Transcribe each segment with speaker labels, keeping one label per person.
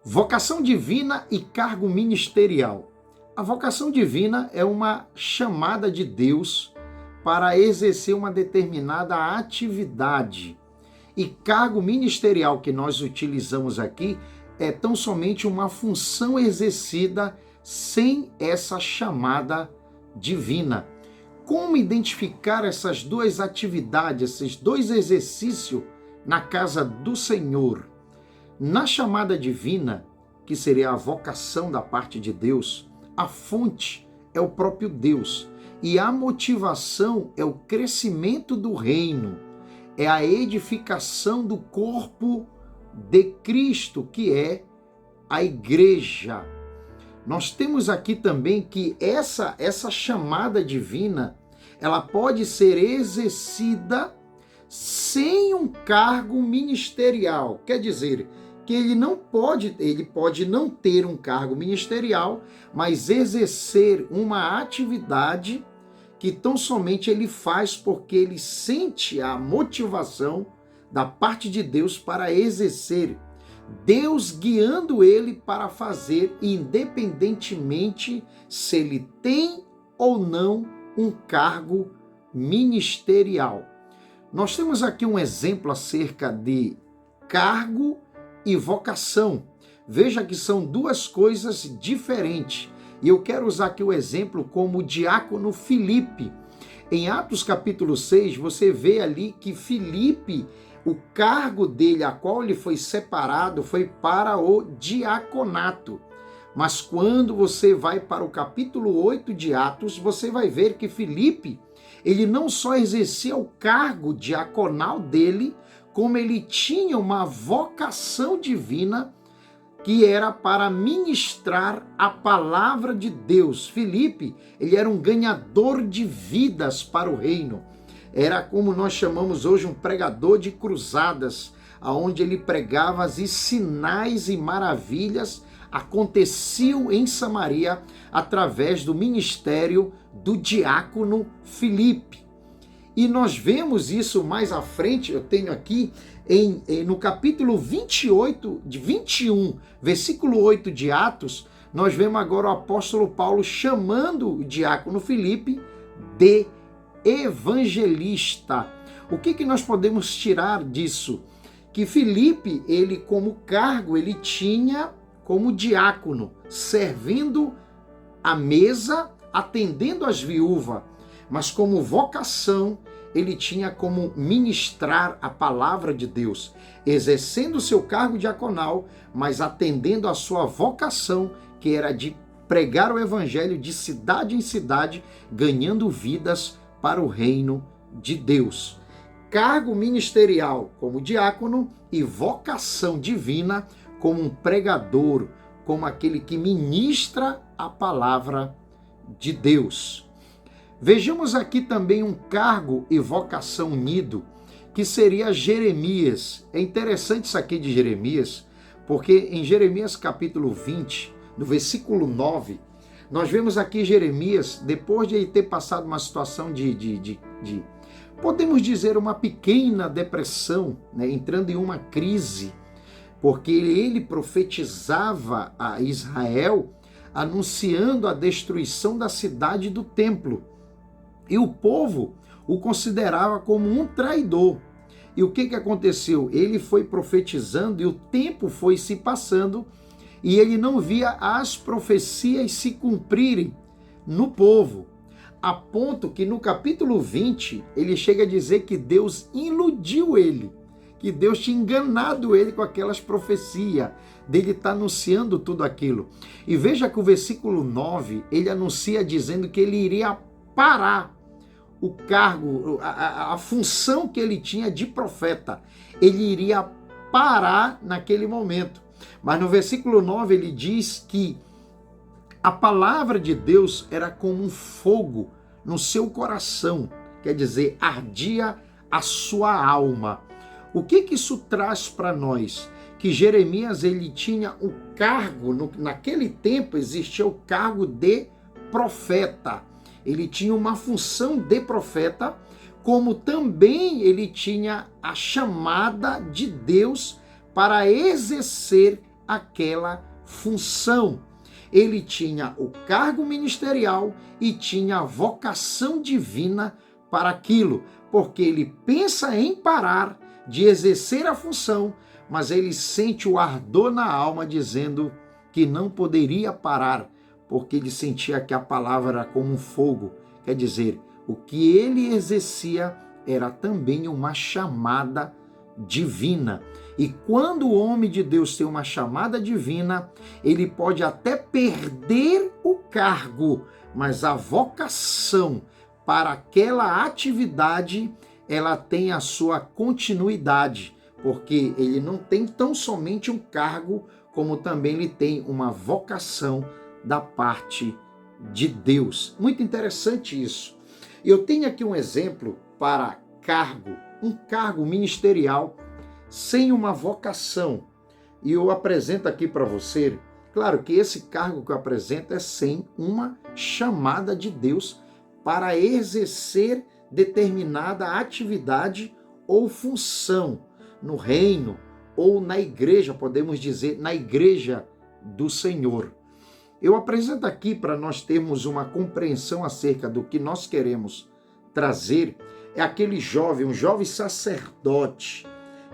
Speaker 1: Vocação divina e cargo ministerial. A vocação divina é uma chamada de Deus para exercer uma determinada atividade. E cargo ministerial que nós utilizamos aqui é tão somente uma função exercida sem essa chamada divina. Como identificar essas duas atividades, esses dois exercícios na casa do Senhor? Na chamada divina, que seria a vocação da parte de Deus, a fonte é o próprio Deus e a motivação é o crescimento do reino, é a edificação do corpo de Cristo, que é a igreja. Nós temos aqui também que essa chamada divina, ela pode ser exercida sem um cargo ministerial. Quer dizer, que ele pode não ter um cargo ministerial, mas exercer uma atividade que tão somente ele faz porque ele sente a motivação da parte de Deus para exercer, Deus guiando ele para fazer, independentemente se ele tem ou não um cargo ministerial. Nós temos aqui um exemplo acerca de cargo e vocação. Veja que são duas coisas diferentes. E eu quero usar aqui o exemplo como o diácono Filipe. Em Atos capítulo 6, você vê ali que Filipe, o cargo dele, a qual ele foi separado, foi para o diaconato. Mas quando você vai para o capítulo 8 de Atos, você vai ver que Filipe, ele não só exercia o cargo diaconal dele, como ele tinha uma vocação divina que era para ministrar a palavra de Deus. Filipe, ele era um ganhador de vidas para o reino. Era como nós chamamos hoje um pregador de cruzadas, aonde ele pregava e sinais e maravilhas aconteciam em Samaria através do ministério do diácono Filipe. E nós vemos isso mais à frente, eu tenho aqui no capítulo 21, versículo 8 de Atos, nós vemos agora o apóstolo Paulo chamando o diácono Filipe de evangelista. O que nós podemos tirar disso? Que Filipe, ele como cargo, ele tinha como diácono, servindo a mesa, atendendo as viúvas, mas como vocação, ele tinha como ministrar a palavra de Deus, exercendo o seu cargo diaconal, mas atendendo a sua vocação, que era de pregar o evangelho de cidade em cidade, ganhando vidas para o reino de Deus. Cargo ministerial como diácono e vocação divina como um pregador, como aquele que ministra a palavra de Deus. Vejamos aqui também um cargo e vocação unido, que seria Jeremias. É interessante isso aqui de Jeremias, porque em Jeremias capítulo 20, no versículo 9, nós vemos aqui Jeremias, depois de ele ter passado uma situação podemos dizer, uma pequena depressão, né, entrando em uma crise, porque ele profetizava a Israel, anunciando a destruição da cidade e do templo. E o povo o considerava como um traidor. E o que aconteceu? Ele foi profetizando e o tempo foi se passando e ele não via as profecias se cumprirem no povo. A ponto que no capítulo 20 ele chega a dizer que Deus iludiu ele, que Deus tinha enganado ele com aquelas profecias, dele estar anunciando tudo aquilo. E veja que o versículo 9, ele anuncia dizendo que ele iria parar o cargo, a função que ele tinha de profeta. Ele iria parar naquele momento. Mas no versículo 9 ele diz que a palavra de Deus era como um fogo no seu coração, quer dizer, ardia a sua alma. O que isso traz para nós? Que Jeremias, ele tinha o cargo, naquele tempo existia o cargo de profeta. Ele tinha uma função de profeta, como também ele tinha a chamada de Deus para exercer aquela função. Ele tinha o cargo ministerial e tinha a vocação divina para aquilo, porque ele pensa em parar de exercer a função, mas ele sente o ardor na alma dizendo que não poderia parar, porque ele sentia que a palavra era como um fogo. Quer dizer, o que ele exercia era também uma chamada divina. E quando o homem de Deus tem uma chamada divina, ele pode até perder o cargo, mas a vocação para aquela atividade, ela tem a sua continuidade, porque ele não tem tão somente um cargo, como também ele tem uma vocação da parte de Deus. Muito interessante isso. Eu tenho aqui um exemplo para cargo, um cargo ministerial sem uma vocação. E eu apresento aqui para você, claro que esse cargo que eu apresento é sem uma chamada de Deus para exercer determinada atividade ou função no reino ou na igreja, podemos dizer, na igreja do Senhor. Eu apresento aqui para nós termos uma compreensão acerca do que nós queremos trazer. É aquele jovem, um jovem sacerdote,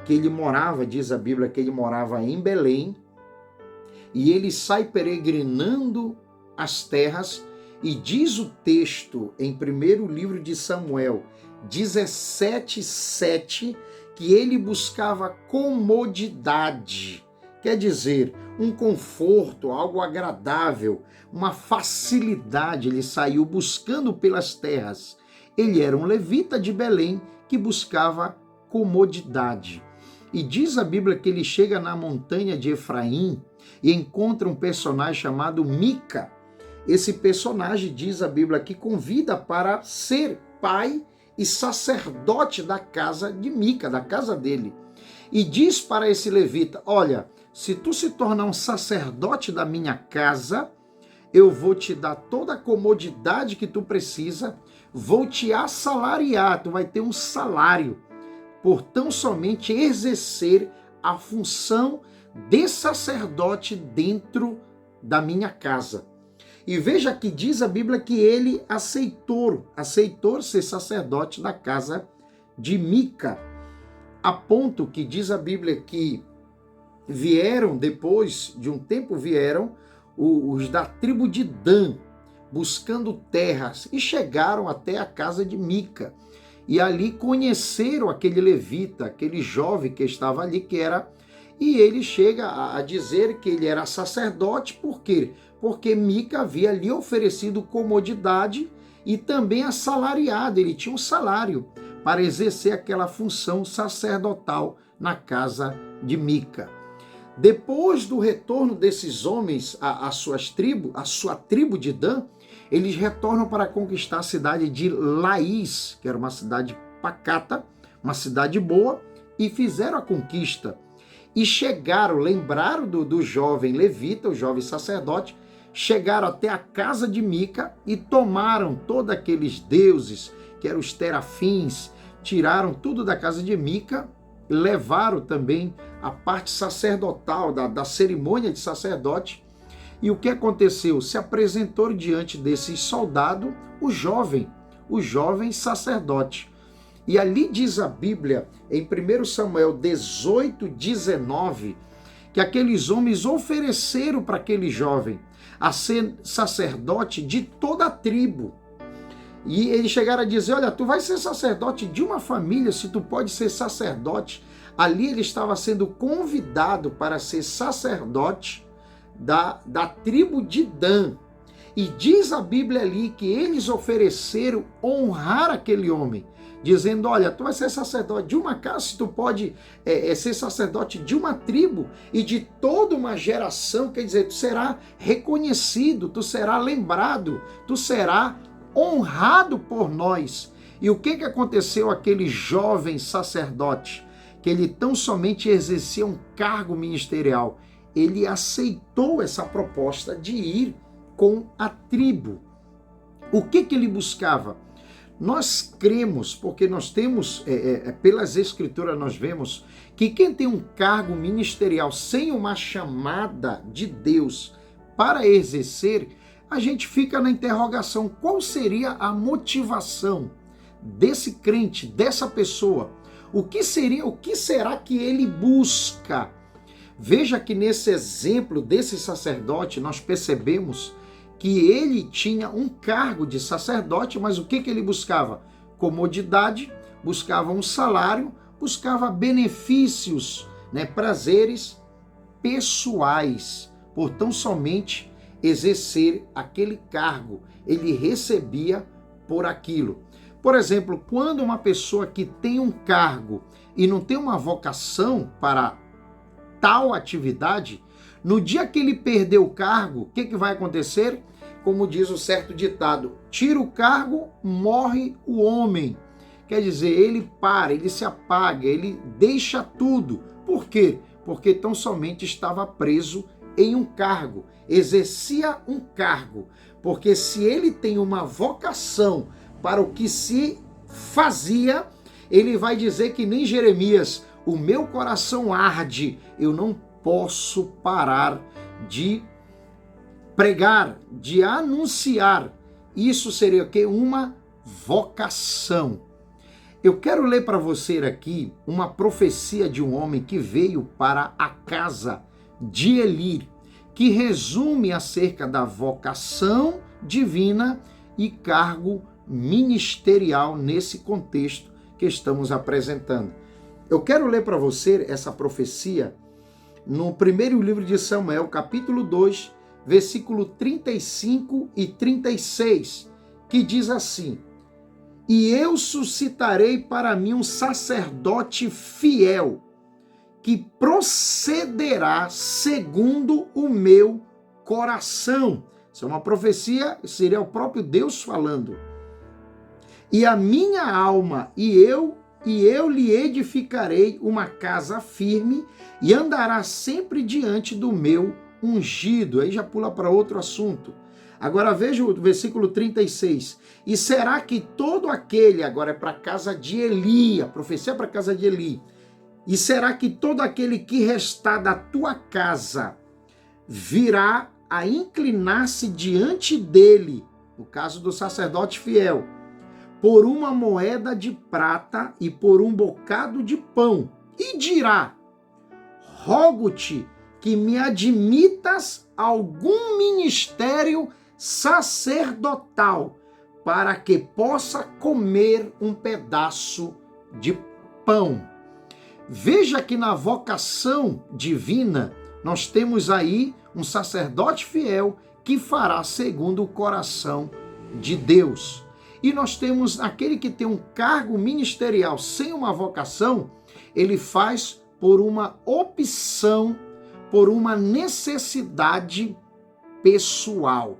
Speaker 1: que ele morava, diz a Bíblia, que ele morava em Belém, e ele sai peregrinando as terras, e diz o texto em 1º livro de Samuel 17:7, que ele buscava comodidade, quer dizer, um conforto, algo agradável, uma facilidade. Ele saiu buscando pelas terras. Ele era um levita de Belém que buscava comodidade. E diz a Bíblia que ele chega na montanha de Efraim e encontra um personagem chamado Mica. Esse personagem, diz a Bíblia, que convida para ser pai e sacerdote da casa de Mica, da casa dele. E diz para esse levita: olha, se tu se tornar um sacerdote da minha casa, eu vou te dar toda a comodidade que tu precisa, vou te assalariar, tu vai ter um salário por tão somente exercer a função de sacerdote dentro da minha casa. E veja que diz a Bíblia que ele aceitou ser sacerdote da casa de Mica, a ponto que diz a Bíblia que vieram, depois de um tempo, vieram os da tribo de Dan, buscando terras, e chegaram até a casa de Mica. E ali conheceram aquele levita, aquele jovem que estava ali, e ele chega a dizer que ele era sacerdote. Por quê? Porque Mica havia lhe oferecido comodidade e também assalariado. Ele tinha um salário para exercer aquela função sacerdotal na casa de Mica. Depois do retorno desses homens à sua tribo de Dan, eles retornam para conquistar a cidade de Laís, que era uma cidade pacata, uma cidade boa, e fizeram a conquista. E chegaram, lembraram do jovem levita, o jovem sacerdote, chegaram até a casa de Mica e tomaram todos aqueles deuses, que eram os terafins, tiraram tudo da casa de Mica, levaram também a parte sacerdotal, da cerimônia de sacerdote. E o que aconteceu? Se apresentou diante desses soldados o jovem sacerdote. E ali diz a Bíblia, em 1 Samuel 18:19, que aqueles homens ofereceram para aquele jovem a ser sacerdote de toda a tribo. E eles chegaram a dizer: olha, tu vai ser sacerdote de uma família, se tu pode ser sacerdote. Ali ele estava sendo convidado para ser sacerdote da tribo de Dan. E diz a Bíblia ali que eles ofereceram honrar aquele homem, dizendo: olha, tu vai ser sacerdote de uma casa, se tu pode ser sacerdote de uma tribo e de toda uma geração, quer dizer, tu será reconhecido, tu será lembrado, tu será honrado por nós. E o que aconteceu àquele jovem sacerdote? Que ele tão somente exercia um cargo ministerial. Ele aceitou essa proposta de ir com a tribo. O que ele buscava? Nós cremos, porque nós temos, pelas Escrituras nós vemos que quem tem um cargo ministerial sem uma chamada de Deus para exercer, a gente fica na interrogação, qual seria a motivação desse crente, dessa pessoa? O que será que ele busca? Veja que nesse exemplo desse sacerdote, nós percebemos que ele tinha um cargo de sacerdote, mas o que ele buscava? Comodidade, buscava um salário, buscava benefícios, prazeres pessoais, por tão somente exercer aquele cargo. Ele recebia por aquilo. Por exemplo, quando uma pessoa que tem um cargo e não tem uma vocação para tal atividade, no dia que ele perder o cargo, o que vai acontecer? Como diz o certo ditado, tira o cargo, morre o homem. Quer dizer, ele para, ele se apaga, ele deixa tudo. Por quê? Porque tão somente estava preso em um cargo, exercia um cargo. Porque se ele tem uma vocação para o que se fazia, ele vai dizer que nem Jeremias, o meu coração arde, eu não posso parar de pregar, de anunciar. Isso seria o quê? Uma vocação. Eu quero ler para você aqui uma profecia de um homem que veio para a casa de Eli, que resume acerca da vocação divina e cargo ministerial nesse contexto que estamos apresentando. Eu quero ler para você essa profecia no primeiro livro de Samuel, capítulo 2, versículo 35 e 36, que diz assim: E eu suscitarei para mim um sacerdote fiel, que procederá segundo o meu coração. Isso é uma profecia, seria o próprio Deus falando. E a minha alma e eu lhe edificarei uma casa firme e andará sempre diante do meu ungido. Aí já pula para outro assunto. Agora veja o versículo 36. E será que todo aquele, agora é para a casa de Eli, a profecia é para a casa de Eli. E será que todo aquele que restar da tua casa virá a inclinar-se diante dele, no caso do sacerdote fiel, por uma moeda de prata e por um bocado de pão, e dirá: rogo-te que me admitas algum ministério sacerdotal, para que possa comer um pedaço de pão. Veja que na vocação divina, nós temos aí um sacerdote fiel que fará segundo o coração de Deus. E nós temos aquele que tem um cargo ministerial sem uma vocação, ele faz por uma opção, por uma necessidade pessoal.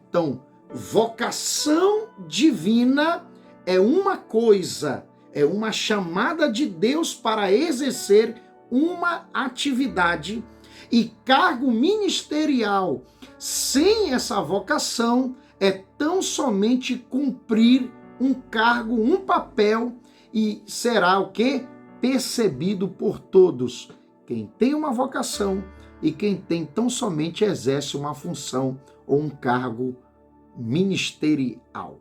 Speaker 1: Então, vocação divina é uma coisa, é uma chamada de Deus para exercer uma atividade, e cargo ministerial sem essa vocação é tão somente cumprir um cargo, um papel, e será o quê? Percebido por todos. Quem tem uma vocação e quem tem tão somente exerce uma função ou um cargo ministerial.